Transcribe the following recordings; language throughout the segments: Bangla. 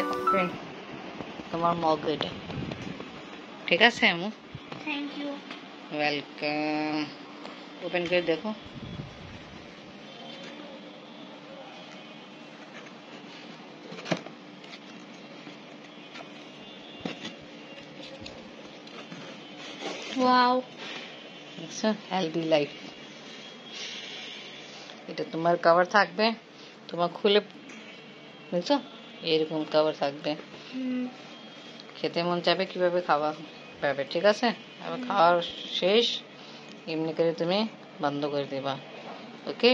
দেখো ফ্রেন্ড, তোমার মগ এটা, ঠিক আছে Amu? Thank you. Welcome. Open করে দেখো। ওয়াও, দেখছো হেলদি লাইফ। এটা তোমার কভার থাকবে, তোমার খুলে বুঝছো এরকম কভার থাকবে। খেতে মন চাইবে কিভাবে খাওয়া পাবে, ঠিক আছে? আবার খাওয়ার শেষ এমনি করে তুমি বন্ধ করে দিবা। ওকে,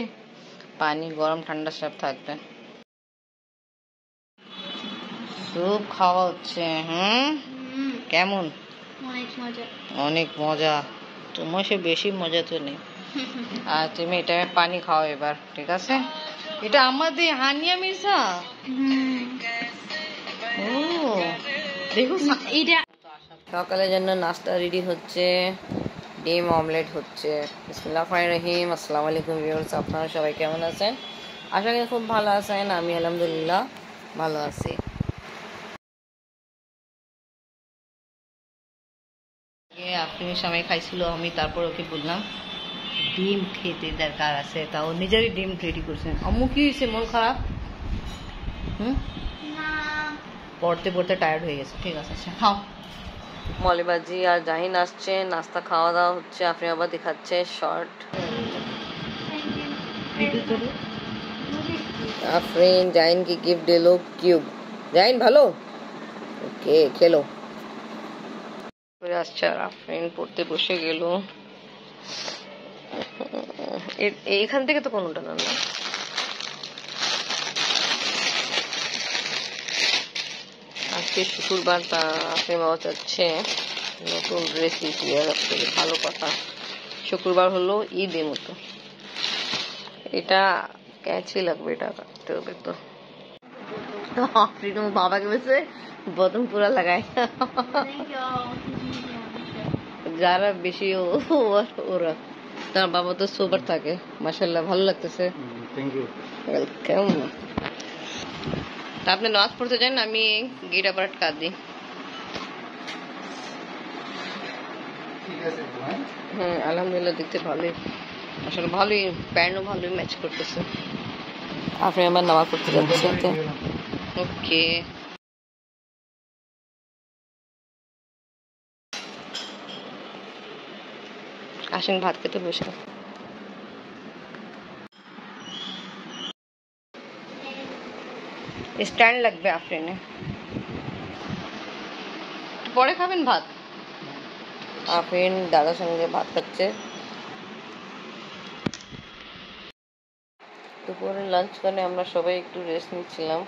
পানি গরম ঠান্ডা সব থাকবে। স্যুপ খাওয়া হচ্ছে। কেমন? অনেক মজা। অনেক মজা। তোমার সে বেশি মজা তো নেই। আর তুমি এটা পানি খাও এবার, ঠিক আছে? এটা আমাদের হানিয়া মির্জা। ও দেখো, এটা সকালের জন্য নাস্তা রেডি হচ্ছে, ডিম অমলেট হচ্ছে। বিসমিল্লাহির রহমানির রহিম। আসসালামু আলাইকুম ভিউয়ার্স, আপনারা সবাই কেমন আছেন? আশা করি খুব ভালো আছেন। আমি আলহামদুলিল্লাহ ভালো আছি। আপনি সময় খাইছিল, আমি তারপর ওকে বললাম ডিম খেতে দরকার আছে, তা ও নিজেরই ডিম রেডি করছেন। আম্মু কি হয়েছে, মন খারাপ? পড়তে পড়তে টায়ার্ড হয়ে গেছে। ঠিক আছে, আচ্ছা খাও। মলিবাজি আর জাহিন আসছে, নাস্তা খাওয়া দাওয়া হচ্ছে। আপনি আবার দেখাচ্ছে শর্ট। আফরিন জাহিনকে গিফট দিলো কিউব। জাহিন ভালো, ওকে খেলো। আসছে আর আফরিন পড়তে বসে গেল। এইখান থেকে তো কোনোটা না। আজকে শুক্রবার, তা আপনি বাবা চাচ্ছে নতুন ড্রেস দিয়ে রাখতে। ভালো কথা, শুক্রবার হলো ঈদের মতো। এটা ক্যাচি লাগবে, এটা কাটতে হবে তো। বাবাকে বলছে বদন পুরা লাগায়। যারা বেশি ওরা, তার বাবা তো সোবার থাকে। মাশাআল্লাহ, ভালো লাগতেছে। ওয়েলকাম। তা আপনি নামাজ পড়তে যান, আমি গেট আবার আটকা দিই। আলহামদুলিল্লাহ দেখতে ভালোই, আসলে ভালোই, প্যান্টও ভালোই ম্যাচ করতেছে। আপনি আবার নামাজ পড়তে যাচ্ছেন? ওকে। আসেন ভাত খেতে বসে। স্ট্যান্ড লাগবে আফরিনে, পরে খাবেন ভাত। আফরিন দাদার সঙ্গে ভাত খাচ্ছে। দুপুরে লাঞ্চ করে আমরা সবাই একটু রেস্ট নিচ্ছিলাম,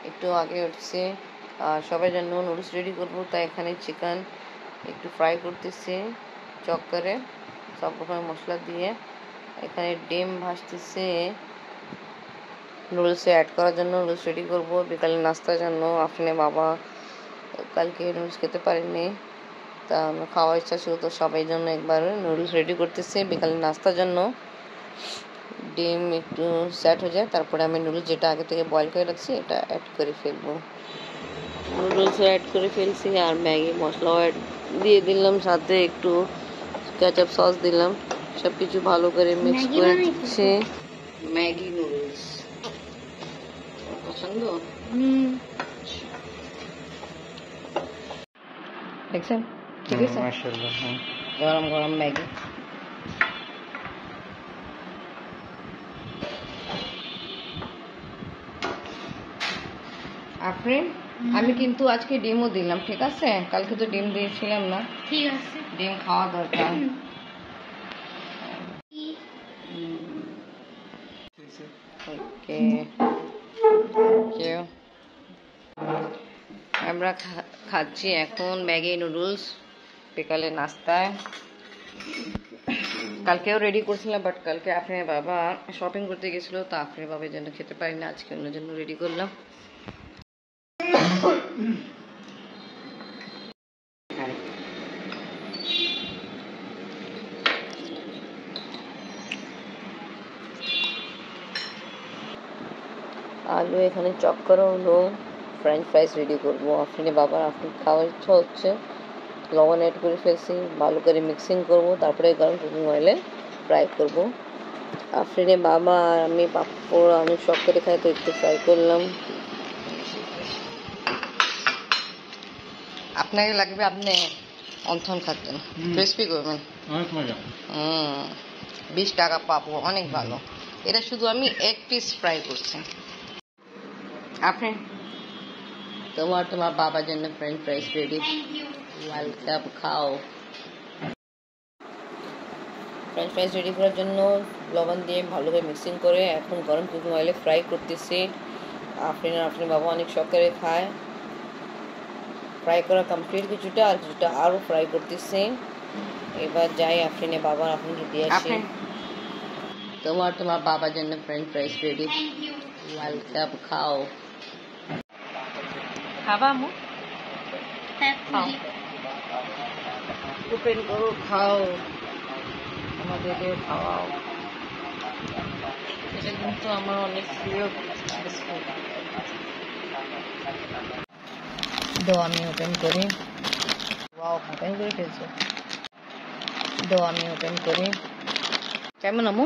একটু আগে উঠছি। আর সবাই জন্য নুডলস রেডি করবো, তাই এখানে চিকেন একটু ফ্রাই করতেছি চক করে সব রকমের মশলা দিয়ে। এখানে ডিম ভাজতেছে নুডলসে অ্যাড করার জন্য, নুডলস রেডি করবো বিকালে নাস্তার জন্য। আপনি বাবা কালকে নুডলস খেতে পারেননি, তা আমার খাওয়ার ইচ্ছা ছিল, তো সবাই জন্য একবার নুডলস রেডি করতেছে বিকালে নাস্তার জন্য। ডিম একটু সেট হয়ে যায়, তারপরে আমি নুডলস যেটা আগে থেকে বয়েল করে রাখছি এটা অ্যাড করে ফেলবো। নুডলসও অ্যাড করে ফেলছি, আর ম্যাগি মশলাও অ্যাড দিয়ে দিলাম, সাথে একটু কেচাপ সস দিলাম। সব কিছু ভালো করে মিক্স করে দিচ্ছি। ম্যাগি নুডলস পছন্দ? দেখছেন, ঠিক আছে? মাশাআল্লাহ, গরম গরম ম্যাগি। আফরিন, আমি কিন্তু আজকে ডিমও দিলাম, ঠিক আছে? কালকে তো ডিম দিয়েছিলাম না। ঠিক আছে, ডিম খাওয়া দরকার। ওকে, আমরা খাচ্ছি এখন ম্যাগি নুডলস বিকালে নাস্তায়। কালকেও রেডি করছিলাম, বাট কালকে আপনার বাবা শপিং করতে গেছিলো, তো আপনার বাবার জন্য খেতে পারি না, আজকে অন্য জন্য রেডি করলাম। আলু এখানে চপ করা হলো, ফ্রেঞ্চ ফ্রাইস রেডি করবো। আফরিনে বাবার আফরিন খাওয়ার ইচ্ছা হচ্ছে, লবণ অ্যাড করে ফেলছি, ভালো করে মিক্সিং করবো, তারপরে গরম কুকিং অয়েলে ফ্রাই করবো। আফরিনে বাবা আর আমি পাপড় অনেক শখ করে খাই, তো একটু ফ্রাই করলাম। আপনাকে লাগবে, আপনি অন্থন খাচ্ছেন, ক্রিস্পি করবেন। অনেক মজা। 20 টাকা পাপড়, অনেক ভালো। এটা শুধু আমি এক পিস ফ্রাই করছি। আপনি তোমার বাবার জন্য French fries ready. Thank you. Welcome, খাও। ফ্রেঞ্চ ফ্রাইস রেডি করার জন্য লবণ দিয়ে ভালো করে মিক্সিং করে এখন গরম কুকিং অয়েলে ফ্রাই করতেছি। আফরিন বাবা অনেক শখ করে খায়। ফ্রাই করা কমপ্লিট, কিছুটা আর কিছুটা আরও ফ্রাই করতেছি। এবার যাই আফরিনে আফরিনকে দিয়ে আসি। তোমার বাবার জন্য French fries ready. Thank you. Welcome, খাও। খাবা মু? Happy. ওপেন করো, খাও, আমাদেরকে খাওয়াও। এটা কিন্তু আমার অনেক প্রিয় বিস্কুট। দো আমি ওপেন করি। ওয়াও, ওপেন করে ফেলছো। দো আমি ওপেন করি। কেমন আমু?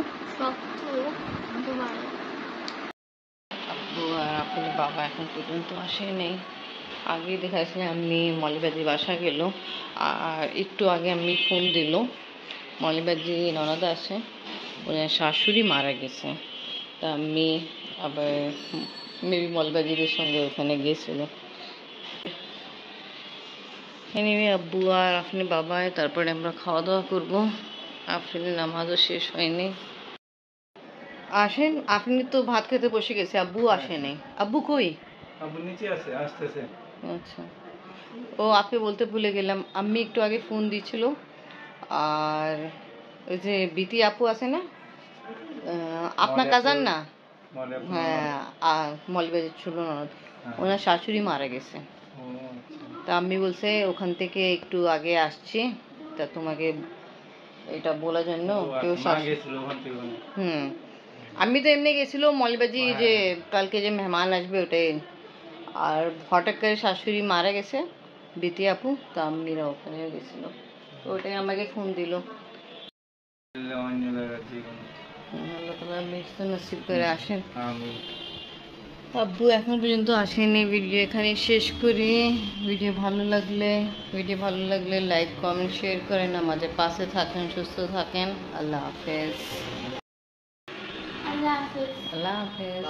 আব্বু আর আপনার বাবা এখন পর্যন্ত আসেনি। আগে দেখাইছিলাম আমি মলিবাজি বাসা গেল, আর একটু আগে আমি ফোন দিল, মলিবাজি ননদ আছে, ওনার শাশুড়ি মারা গেছে। তা আমি আবার মেবি মলিবাজিদের সঙ্গে ওখানে গিয়েছিল। এনিওয়ে আব্বু আর আপনি বাবায় তারপরে আমরা খাওয়া দাওয়া করবো। আফরিনের নামাজও শেষ হয়নি। আসেন, আপনি তো ভাত খেতে বসে গেছে, আব্বু আসেনি। আব্বু কই? আব্বু নিচে আছে, আসতেছে। আচ্ছা, ও আপনি বলতে ভুলে গেলাম, আমি একটু আগে ফোন দিয়েছিল, আর ওই যে বিতি আপু আছে না, আপনার কাজান না? হ্যাঁ, মলিবাজের ছিল ননদ, ওনার শাশুড়ি মারা গেছে। তা আমি বলছে ওখান থেকে একটু আগে আসছি, তা তোমাকে এটা বলার জন্য কেউ আমি তো এমনি গেছিল মলিবাজি, যে কালকে যে মেহমান আসবে ওটাই। আর হঠাৎ করে শাশুড়ি মারা গেছে বিতি আপু, তা আম্মিরা ওখানে গেছিল, তো ওটাই আমাকে ফোন দিল। আল্লাহ তাআলা মৃত্যু নসিব করে আসেন। আব্বু এখন পর্যন্ত আসেনি। ভিডিও এখানে শেষ করি। ভিডিও ভালো লাগলে লাইক কমেন্ট শেয়ার করেন, আমাদের পাশে থাকেন, সুস্থ থাকেন। আল্লাহ হাফেজ। Allah Hafiz. আল্লাহ হাফেজ।